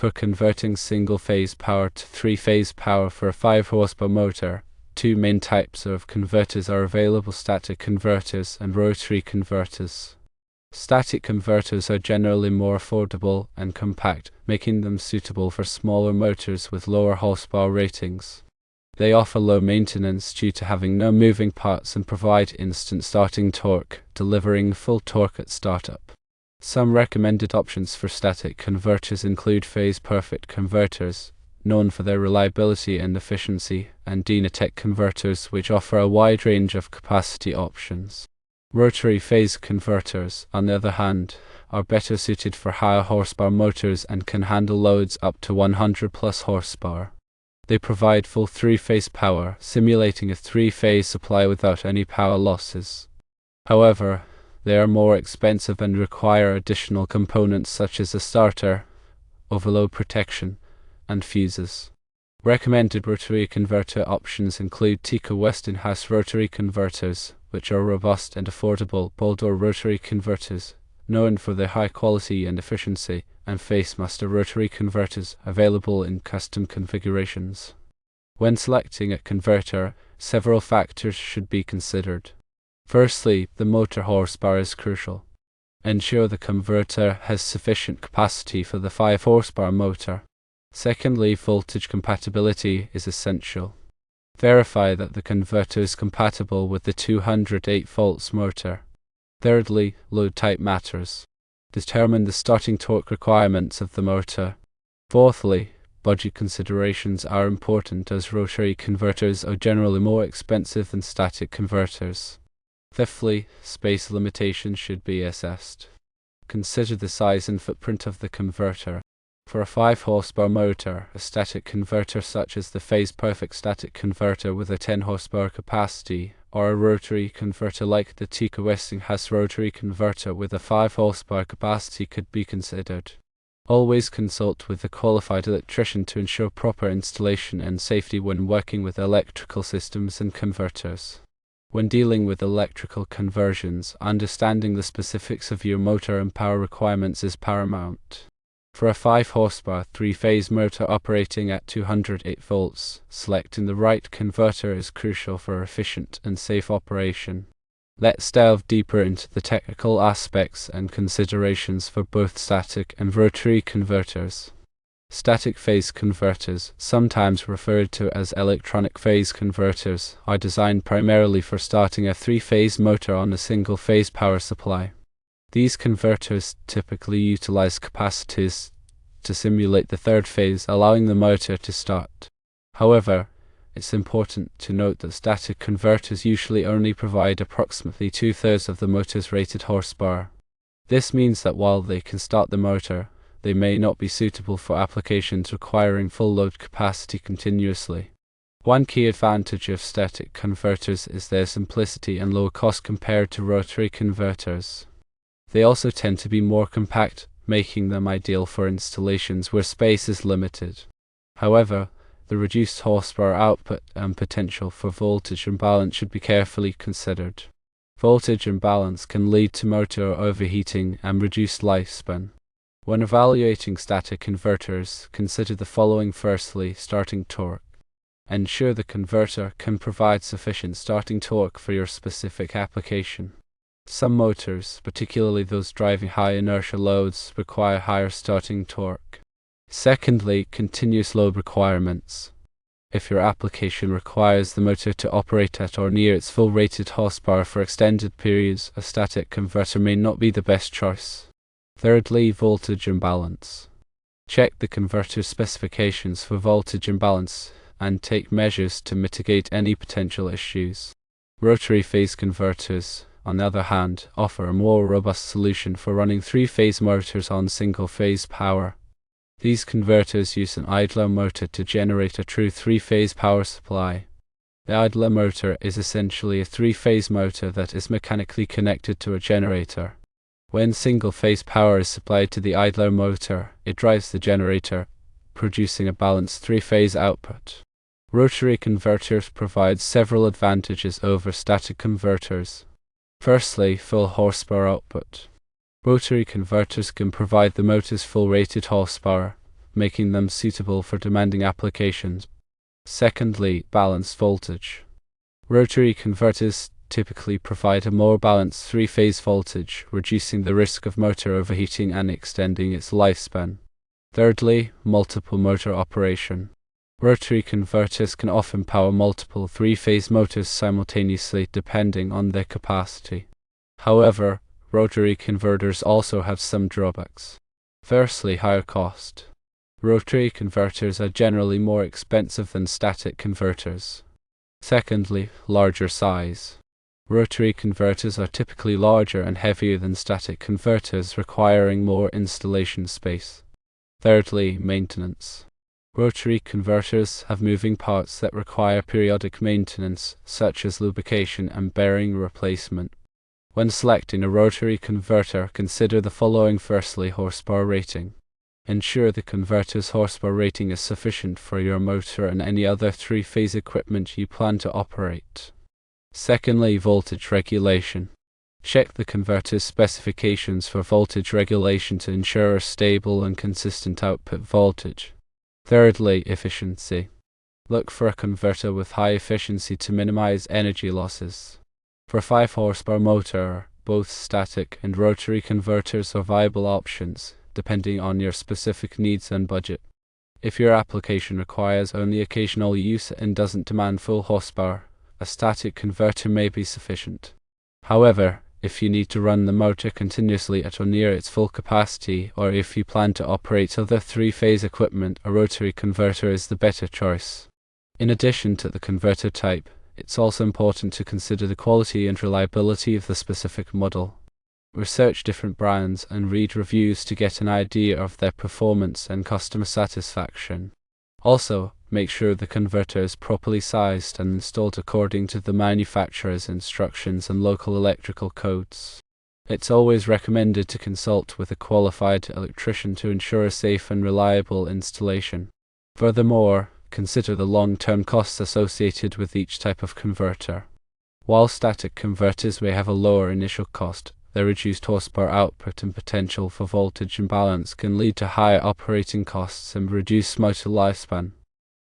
For converting single-phase power to three-phase power for a 5 horsepower motor, two main types of converters are available: static converters and rotary converters. Static converters are generally more affordable and compact, making them suitable for smaller motors with lower horsepower ratings. They offer low maintenance due to having no moving parts and provide instant starting torque, delivering full torque at startup. Some recommended options for static converters include phase-perfect converters, known for their reliability and efficiency, and Dynatech converters, which offer a wide range of capacity options. Rotary phase converters, on the other hand, are better suited for higher horsepower motors and can handle loads up to 100 plus horsepower. They provide full three-phase power, simulating a three-phase supply without any power losses. However, they are more expensive and require additional components such as a starter, overload protection, and fuses. Recommended rotary converter options include Tikka Westinghouse rotary converters, which are robust and affordable; Boldor rotary converters, known for their high quality and efficiency; and Facemaster rotary converters, available in custom configurations. When selecting a converter, several factors should be considered. Firstly, the motor horsepower is crucial. Ensure the converter has sufficient capacity for the 5 horsepower motor. Secondly, voltage compatibility is essential. Verify that the converter is compatible with the 208 volts motor. Thirdly, load type matters. Determine the starting torque requirements of the motor. Fourthly, budget considerations are important, as rotary converters are generally more expensive than static converters. Fifthly, space limitations should be assessed. Consider the size and footprint of the converter. For a 5 horsepower motor, a static converter such as the phase-perfect static converter with a 10 horsepower capacity, or a rotary converter like the Tikka Westinghouse rotary converter with a 5 horsepower capacity could be considered. Always consult with a qualified electrician to ensure proper installation and safety when working with electrical systems and converters. When dealing with electrical conversions, understanding the specifics of your motor and power requirements is paramount. For a 5 horsepower 3-phase motor operating at 208 volts, selecting the right converter is crucial for efficient and safe operation. Let's delve deeper into the technical aspects and considerations for both static and rotary converters. Static phase converters, sometimes referred to as electronic phase converters, are designed primarily for starting a 3-phase motor on a single-phase power supply. These converters typically utilize capacitors to simulate the third phase, allowing the motor to start. However, it's important to note that static converters usually only provide approximately 2/3 of the motor's rated horsepower. This means that while they can start the motor, they may not be suitable for applications requiring full load capacity continuously. One key advantage of static converters is their simplicity and low cost compared to rotary converters. They also tend to be more compact, making them ideal for installations where space is limited. However, the reduced horsepower output and potential for voltage imbalance should be carefully considered. Voltage imbalance can lead to motor overheating and reduced lifespan. When evaluating static converters, consider the following. Firstly, starting torque. Ensure the converter can provide sufficient starting torque for your specific application. Some motors, particularly those driving high inertia loads, require higher starting torque. Secondly, continuous load requirements. If your application requires the motor to operate at or near its full rated horsepower for extended periods, a static converter may not be the best choice. Thirdly, voltage imbalance. Check the converter's specifications for voltage imbalance and take measures to mitigate any potential issues. Rotary phase converters, on the other hand, offer a more robust solution for running 3-phase motors on single-phase power. These converters use an idler motor to generate a true 3-phase power supply. The idler motor is essentially a 3-phase motor that is mechanically connected to a generator. When single-phase power is supplied to the idler motor, it drives the generator, producing a balanced 3-phase output. Rotary converters provide several advantages over static converters. Firstly, full horsepower output. Rotary converters can provide the motor's full rated horsepower, making them suitable for demanding applications. Secondly, balanced voltage. Rotary converters typically provide a more balanced three-phase voltage, reducing the risk of motor overheating and extending its lifespan. Thirdly, multiple motor operation. Rotary converters can often power multiple three-phase motors simultaneously depending on their capacity. However, rotary converters also have some drawbacks. Firstly, higher cost. Rotary converters are generally more expensive than static converters. Secondly, larger size. Rotary converters are typically larger and heavier than static converters, requiring more installation space. Thirdly, maintenance. Rotary converters have moving parts that require periodic maintenance, such as lubrication and bearing replacement. When selecting a rotary converter, consider the following. Firstly, horsepower rating. Ensure the converter's horsepower rating is sufficient for your motor and any other three-phase equipment you plan to operate. Secondly, voltage regulation. Check the converter's specifications for voltage regulation to ensure a stable and consistent output voltage. Thirdly, efficiency. Look for a converter with high efficiency to minimize energy losses. For a 5 horsepower motor, both static and rotary converters are viable options, depending on your specific needs and budget. If your application requires only occasional use and doesn't demand full horsepower, a static converter may be sufficient. However, if you need to run the motor continuously at or near its full capacity, or if you plan to operate other three-phase equipment, a rotary converter is the better choice. In addition to the converter type, it's also important to consider the quality and reliability of the specific model. Research different brands and read reviews to get an idea of their performance and customer satisfaction. Also, make sure the converter is properly sized and installed according to the manufacturer's instructions and local electrical codes. It's always recommended to consult with a qualified electrician to ensure a safe and reliable installation. Furthermore, consider the long-term costs associated with each type of converter. While static converters may have a lower initial cost, their reduced horsepower output and potential for voltage imbalance can lead to higher operating costs and reduced motor lifespan.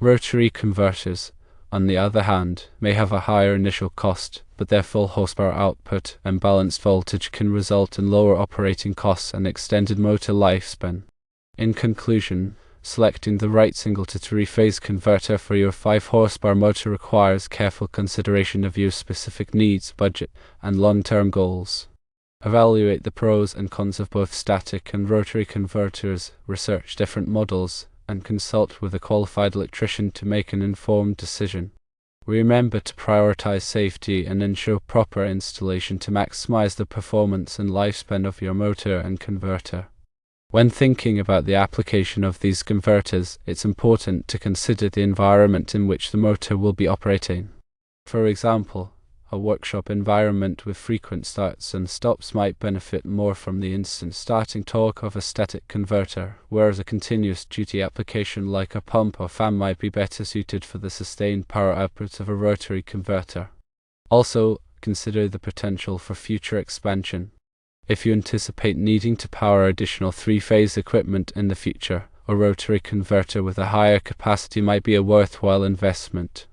Rotary converters, on the other hand, may have a higher initial cost, but their full horsepower output and balanced voltage can result in lower operating costs and extended motor lifespan. In conclusion, selecting the right single to three-phase converter for your 5 horsepower motor requires careful consideration of your specific needs, budget, and long-term goals. Evaluate the pros and cons of both static and rotary converters, research different models, and consult with a qualified electrician to make an informed decision. Remember to prioritize safety and ensure proper installation to maximize the performance and lifespan of your motor and converter. When thinking about the application of these converters, it's important to consider the environment in which the motor will be operating. For example, a workshop environment with frequent starts and stops might benefit more from the instant starting torque of a static converter, whereas a continuous duty application like a pump or fan might be better suited for the sustained power output of a rotary converter. Also, consider the potential for future expansion. If you anticipate needing to power additional three-phase equipment in the future, a rotary converter with a higher capacity might be a worthwhile investment.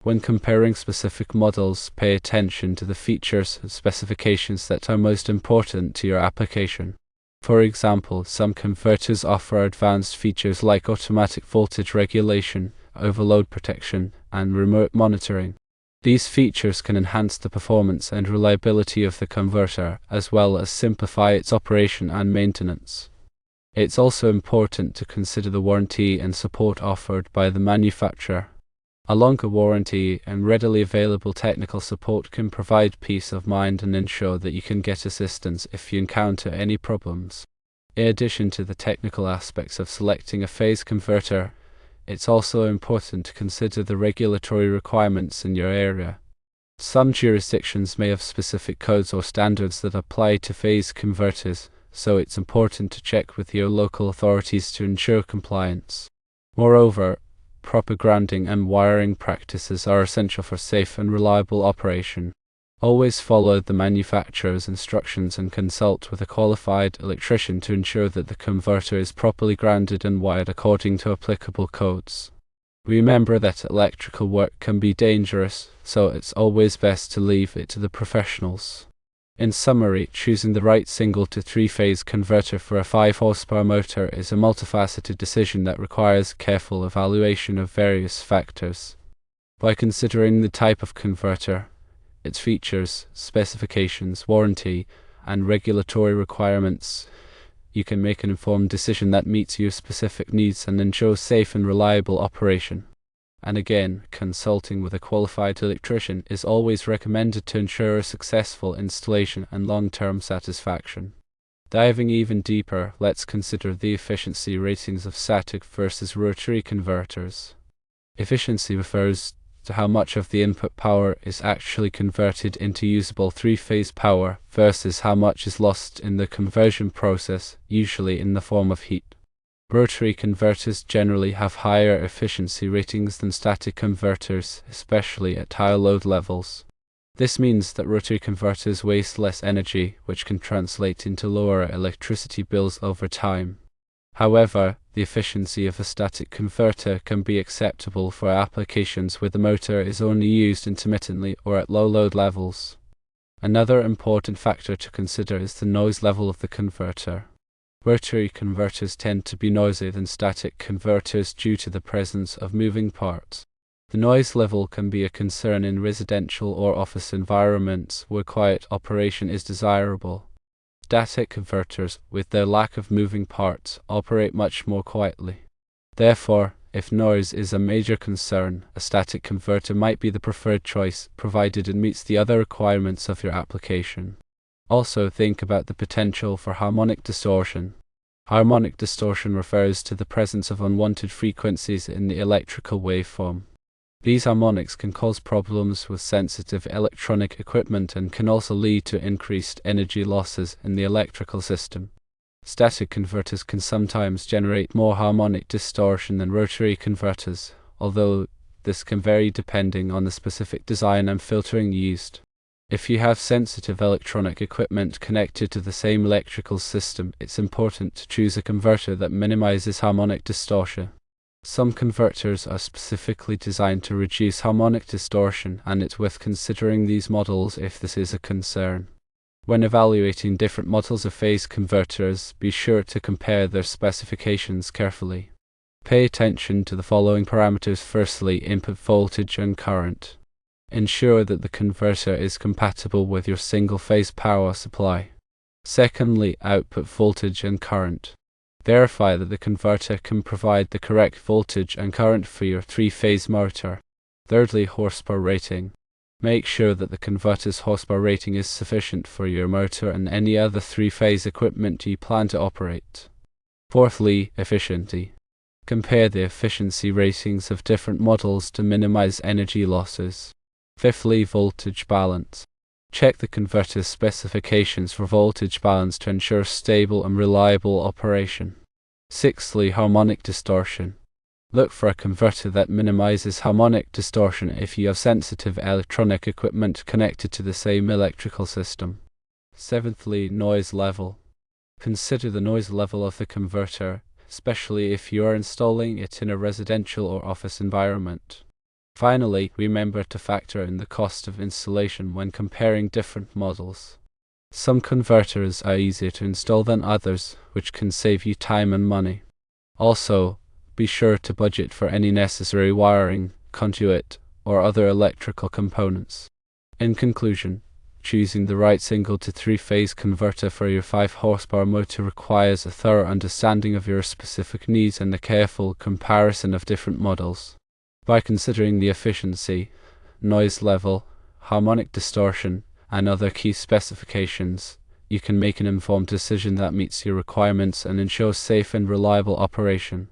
When comparing specific models, pay attention to the features and specifications that are most important to your application. For example, some converters offer advanced features like automatic voltage regulation, overload protection, and remote monitoring. These features can enhance the performance and reliability of the converter, as well as simplify its operation and maintenance. It's also important to consider the warranty and support offered by the manufacturer. A longer warranty and readily available technical support can provide peace of mind and ensure that you can get assistance if you encounter any problems. In addition to the technical aspects of selecting a phase converter, it's also important to consider the regulatory requirements in your area. Some jurisdictions may have specific codes or standards that apply to phase converters, so it's important to check with your local authorities to ensure compliance. Moreover, proper grounding and wiring practices are essential for safe and reliable operation. Always follow the manufacturer's instructions and consult with a qualified electrician to ensure that the converter is properly grounded and wired according to applicable codes. Remember that electrical work can be dangerous, so it's always best to leave it to the professionals. In summary, choosing the right single to three-phase converter for a 5 horsepower motor is a multifaceted decision that requires careful evaluation of various factors. By considering the type of converter, its features, specifications, warranty, and regulatory requirements, you can make an informed decision that meets your specific needs and ensures safe and reliable operation. And again, consulting with a qualified electrician is always recommended to ensure a successful installation and long-term satisfaction. Diving even deeper, let's consider the efficiency ratings of static versus rotary converters. Efficiency refers to how much of the input power is actually converted into usable three-phase power versus how much is lost in the conversion process, usually in the form of heat. Rotary converters generally have higher efficiency ratings than static converters, especially at higher load levels. This means that rotary converters waste less energy, which can translate into lower electricity bills over time. However, the efficiency of a static converter can be acceptable for applications where the motor is only used intermittently or at low load levels. Another important factor to consider is the noise level of the converter. Rotary converters tend to be noisier than static converters due to the presence of moving parts. The noise level can be a concern in residential or office environments where quiet operation is desirable. Static converters, with their lack of moving parts, operate much more quietly. Therefore, if noise is a major concern, a static converter might be the preferred choice, provided it meets the other requirements of your application. Also, think about the potential for harmonic distortion. Harmonic distortion refers to the presence of unwanted frequencies in the electrical waveform. These harmonics can cause problems with sensitive electronic equipment and can also lead to increased energy losses in the electrical system. Static converters can sometimes generate more harmonic distortion than rotary converters, although this can vary depending on the specific design and filtering used. If you have sensitive electronic equipment connected to the same electrical system, it's important to choose a converter that minimizes harmonic distortion. Some converters are specifically designed to reduce harmonic distortion, and it's worth considering these models if this is a concern. When evaluating different models of phase converters, be sure to compare their specifications carefully. Pay attention to the following parameters. Firstly, input voltage and current. Ensure that the converter is compatible with your single-phase power supply. Secondly, output voltage and current. Verify that the converter can provide the correct voltage and current for your three-phase motor. Thirdly, horsepower rating. Make sure that the converter's horsepower rating is sufficient for your motor and any other three-phase equipment you plan to operate. Fourthly, efficiency. Compare the efficiency ratings of different models to minimize energy losses. Fifthly, voltage balance. Check the converter's specifications for voltage balance to ensure stable and reliable operation. Sixthly, harmonic distortion. Look for a converter that minimizes harmonic distortion if you have sensitive electronic equipment connected to the same electrical system. Seventhly, noise level. Consider the noise level of the converter, especially if you are installing it in a residential or office environment. Finally, remember to factor in the cost of installation when comparing different models. Some converters are easier to install than others, which can save you time and money. Also, be sure to budget for any necessary wiring, conduit, or other electrical components. In conclusion, choosing the right single to three-phase converter for your 5 horsepower motor requires a thorough understanding of your specific needs and a careful comparison of different models. By considering the efficiency, noise level, harmonic distortion, and other key specifications, you can make an informed decision that meets your requirements and ensures safe and reliable operation.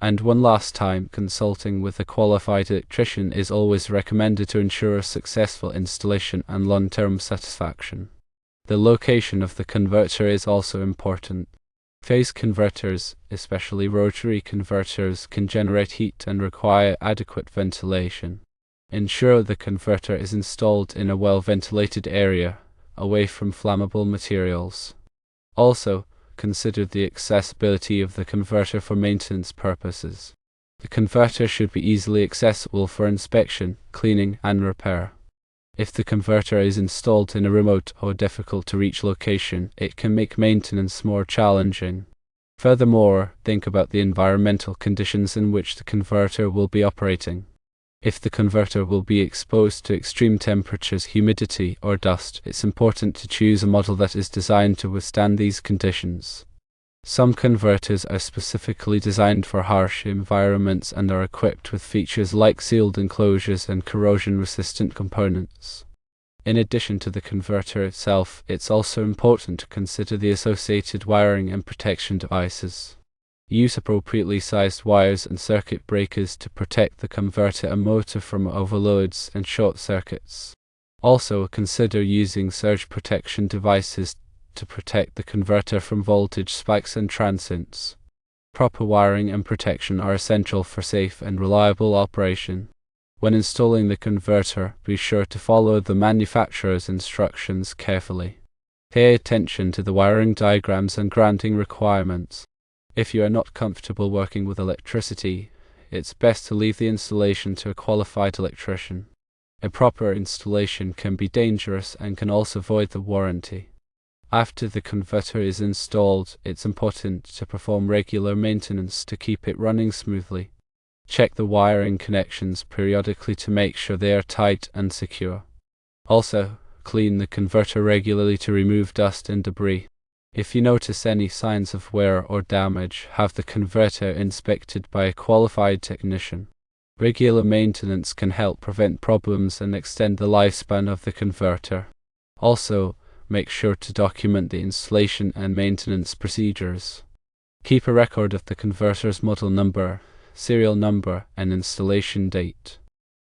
And one last time, consulting with a qualified electrician is always recommended to ensure a successful installation and long-term satisfaction. The location of the converter is also important. Phase converters, especially rotary converters, can generate heat and require adequate ventilation. Ensure the converter is installed in a well-ventilated area, away from flammable materials. Also, consider the accessibility of the converter for maintenance purposes. The converter should be easily accessible for inspection, cleaning, and repair. If the converter is installed in a remote or difficult-to-reach location, it can make maintenance more challenging. Furthermore, think about the environmental conditions in which the converter will be operating. If the converter will be exposed to extreme temperatures, humidity, or dust, it's important to choose a model that is designed to withstand these conditions. Some converters are specifically designed for harsh environments and are equipped with features like sealed enclosures and corrosion-resistant components. In addition to the converter itself, it's also important to consider the associated wiring and protection devices. Use appropriately sized wires and circuit breakers to protect the converter and motor from overloads and short circuits. Also, consider using surge protection devices to protect the converter from voltage spikes and transients. Proper wiring and protection are essential for safe and reliable operation. When installing the converter, be sure to follow the manufacturer's instructions carefully. Pay attention to the wiring diagrams and grounding requirements. If you are not comfortable working with electricity, it's best to leave the installation to a qualified electrician. A proper installation can be dangerous and can also void the warranty. After the converter is installed, it's important to perform regular maintenance to keep it running smoothly. Check the wiring connections periodically to make sure they are tight and secure. Also, clean the converter regularly to remove dust and debris. If you notice any signs of wear or damage, have the converter inspected by a qualified technician. Regular maintenance can help prevent problems and extend the lifespan of the converter. Also, make sure to document the installation and maintenance procedures. Keep a record of the converter's model number, serial number, and installation date.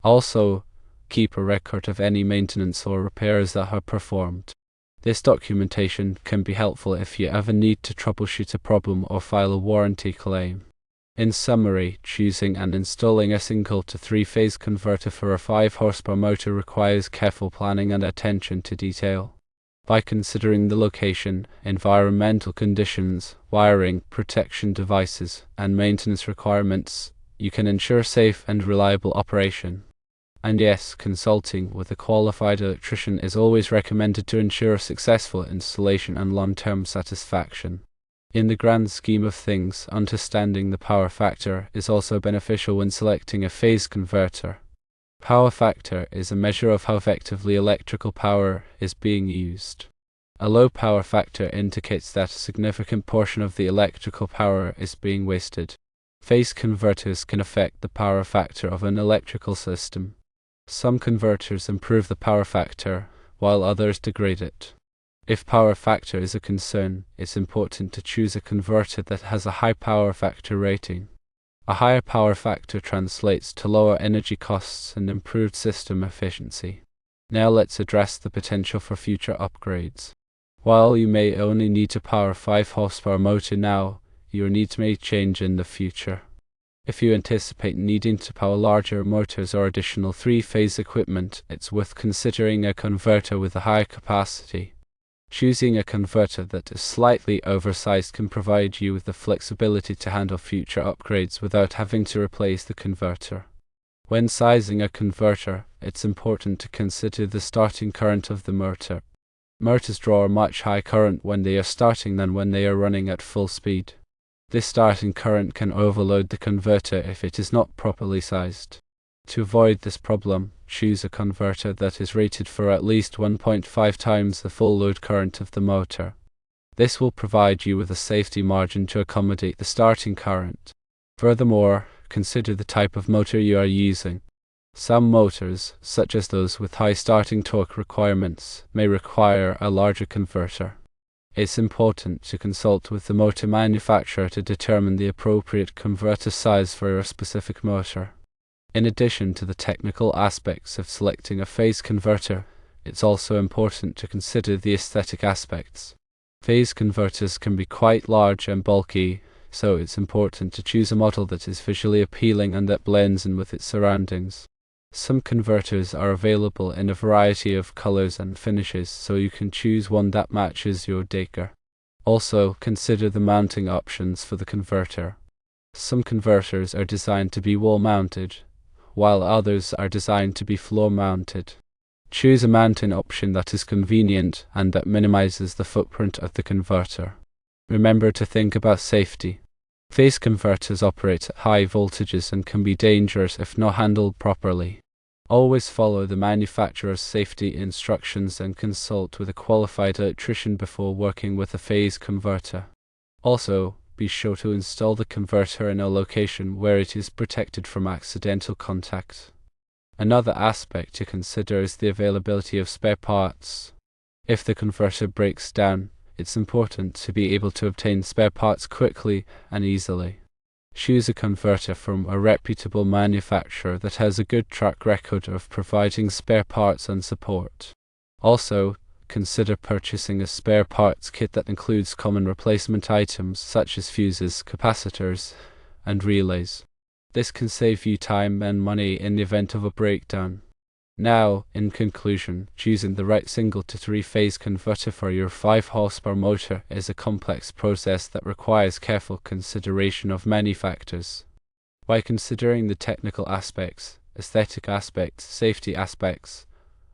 Also, keep a record of any maintenance or repairs that are performed. This documentation can be helpful if you ever need to troubleshoot a problem or file a warranty claim. In summary, choosing and installing a single to three-phase converter for a 5-horsepower motor requires careful planning and attention to detail. By considering the location, environmental conditions, wiring, protection devices, and maintenance requirements, you can ensure safe and reliable operation. And yes, consulting with a qualified electrician is always recommended to ensure successful installation and long-term satisfaction. In the grand scheme of things, understanding the power factor is also beneficial when selecting a phase converter. Power factor is a measure of how effectively electrical power is being used. A low power factor indicates that a significant portion of the electrical power is being wasted. Phase converters can affect the power factor of an electrical system. Some converters improve the power factor, while others degrade it. If power factor is a concern, it's important to choose a converter that has a high power factor rating. A higher power factor translates to lower energy costs and improved system efficiency. Now let's address the potential for future upgrades. While you may only need to power a 5-horsepower motor now, your needs may change in the future. If you anticipate needing to power larger motors or additional 3-phase equipment, it's worth considering a converter with a higher capacity. Choosing a converter that is slightly oversized can provide you with the flexibility to handle future upgrades without having to replace the converter. When sizing a converter, it's important to consider the starting current of the motor. Motors draw a much higher current when they are starting than when they are running at full speed. This starting current can overload the converter if it is not properly sized. To avoid this problem, choose a converter that is rated for at least 1.5 times the full load current of the motor. This will provide you with a safety margin to accommodate the starting current. Furthermore, consider the type of motor you are using. Some motors, such as those with high starting torque requirements, may require a larger converter. It's important to consult with the motor manufacturer to determine the appropriate converter size for your specific motor. In addition to the technical aspects of selecting a phase converter, it's also important to consider the aesthetic aspects. Phase converters can be quite large and bulky, so it's important to choose a model that is visually appealing and that blends in with its surroundings. Some converters are available in a variety of colors and finishes, so you can choose one that matches your decor. Also, consider the mounting options for the converter. Some converters are designed to be wall-mounted, while others are designed to be floor-mounted. Choose a mounting option that is convenient and that minimizes the footprint of the converter. Remember to think about safety. Phase converters operate at high voltages and can be dangerous if not handled properly. Always follow the manufacturer's safety instructions and consult with a qualified electrician before working with a phase converter. Also, be sure to install the converter in a location where it is protected from accidental contact. Another aspect to consider is the availability of spare parts. If the converter breaks down, it's important to be able to obtain spare parts quickly and easily. Choose a converter from a reputable manufacturer that has a good track record of providing spare parts and support. Also, consider purchasing a spare parts kit that includes common replacement items such as fuses, capacitors, and relays. This can save you time and money in the event of a breakdown. Now, in conclusion, choosing the right single to three-phase converter for your 5-horsepower motor is a complex process that requires careful consideration of many factors. By considering the technical aspects, aesthetic aspects, safety aspects,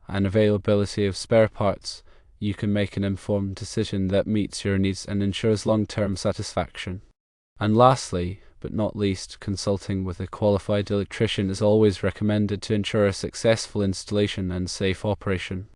and availability of spare parts, you can make an informed decision that meets your needs and ensures long-term satisfaction. And lastly, but not least, consulting with a qualified electrician is always recommended to ensure a successful installation and safe operation.